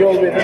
Yol verin.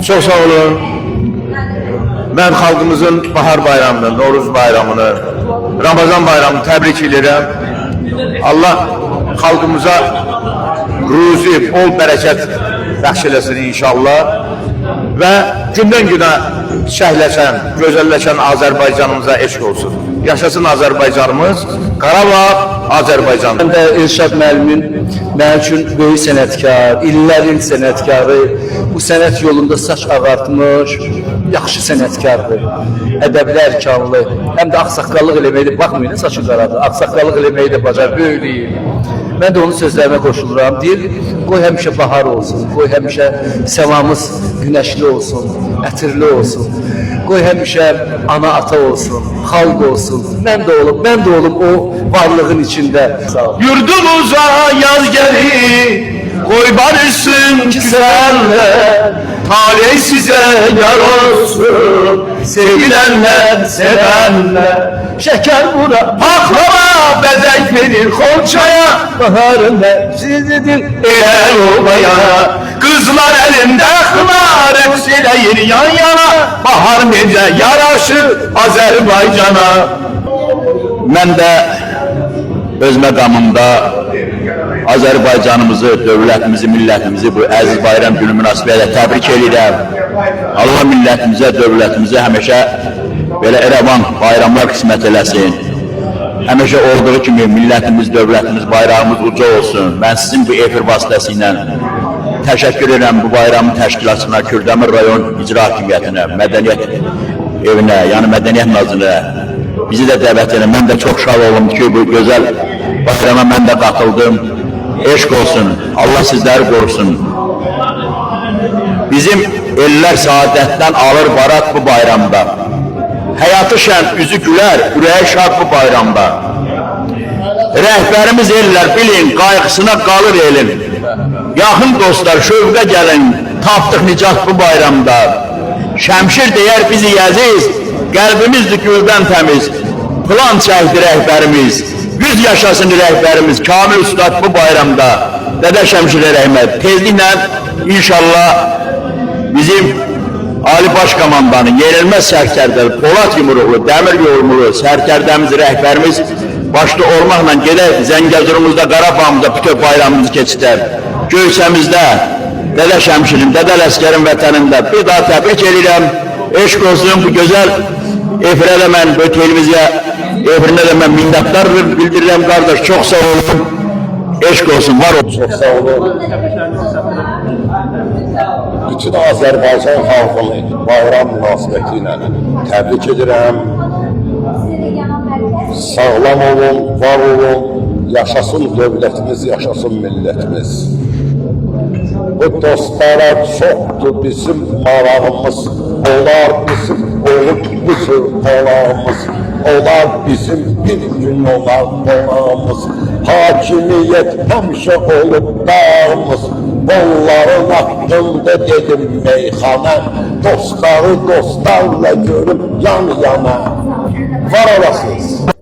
Çok sağ olun. Ben xalqımızın bahar bayramını, Novruz bayramını, Ramazan bayramını təbrik edirəm. Allah xalqımıza ruzi, bol bərəkət bəxş eləsin inşallah. Və gündən günə çiçəkləşən, gözəlləşən Azərbaycanımıza eşq olsun. Yaşasın Azərbaycanımız, Qarabağ Azərbaycan. Mən də Elşad müəllimin mənim üçün böyük sənətkar, illərin sənətkarı, bu sənət yolunda saç ağartmış, yaxşı sənətkardır, ədəbli ərkanlı, həm də ağsaqqallıq eləməyi də, baxmayın, saçı qaradır, ağsaqqallıq eləməyi də bacar, böyləyir. Mən də onun sözlərinə qoşuluram, deyir, qoy həmişə bahar olsun, qoy həmişə səmamız günəşli olsun, ətirli olsun, qoy həmişə ana ata olsun, xalq olsun, mən də olum o varlığın içində. Yurdumuza yaz gəlir, qoy barışsın ki senle talih size yar olsun. Sevilenler, sevenler şeker bura baklava bezek verir kolçaya. Baharın mevsididir el olmaya. Kızlar elinde hınar eksileyir yan yana. Bahar necə yaraşır Azərbaycana. Mən də öz məqamımda Azərbaycanımızı, dövlətimizi, millətimizi bu əziz bayram günü münasibətilə təbrik edirəm. Allah millətimizə, dövlətimizə həmişə belə İrəvan bayramlar qismət eləsin. Həmişə olduğu kimi millətimiz, dövlətimiz, bayrağımız uca olsun. Mən sizin bu efir vasitəsilə təşəkkür edirəm bu bayramın təşkilatçısına, Kürdəmir rayon icra hakimiyyətinə, mədəniyyət evinə, yəni mədəniyyət nazirə bizi də dəvət edir. Mən də çox şad oldum ki, bu gözəl bayrama mən də qatıldım. Eşq olsun, Allah sizləri qorusun. Bizim ellər saadətdən alır barat bu bayramda. Həyatı şən, üzü gülər, ürəyi şad bu bayramda. Rəhbərimiz ellər, bilin, qayğısına qalır elin. Yaxın dostlar, şövqə gəlin, tapdıq nicat bu bayramda. Şəmşir deyər bizi əziz, qəlbimizdir güldən təmiz. Plan çəkdi rəhbərimiz, 100 yaşasın rəhbərimiz, Kamil Ustad bu bayramda. Dədə Şəmşirə rəhmət, tezliklə inşallah bizim Ali Baş Komandanın yenilməz sərkərdəli, Polat yumruqlu, dəmir yoğurmulu sərkərdəmiz, rəhbərimiz başda olmaqla gedək Zəngəzurumuzda, Qarabağımızda bütün bayramımızı keçidər. Göysəmizdə, Dədə Şəmşirin, Dədə Ləskərin vətənində bir daha təbrik edirəm. Eşq olsun bu gözəl efirə də mən, bu televiziya efirinə də mən minnətlər bildirirəm qardaş. Çox sağ olun. Eşq olsun, var olun. Çox sağ olun. Bütün Azərbaycan xalqını bayram münasibəti ilə təbrik edirəm. Sağlam olun, var olun. Yaşasın dövlətimiz, yaşasın millətimiz. Bu dostlara çoxdur bizim marağımız. Onlar bizim olub bizim olağımız. Onlar bizim bir gün olar olağımız. Hakimiyyət həmişə olub dağımız. Onların haqqında dedim meyxana. Dostları dostlarla görüb yan yana. Var olasınız.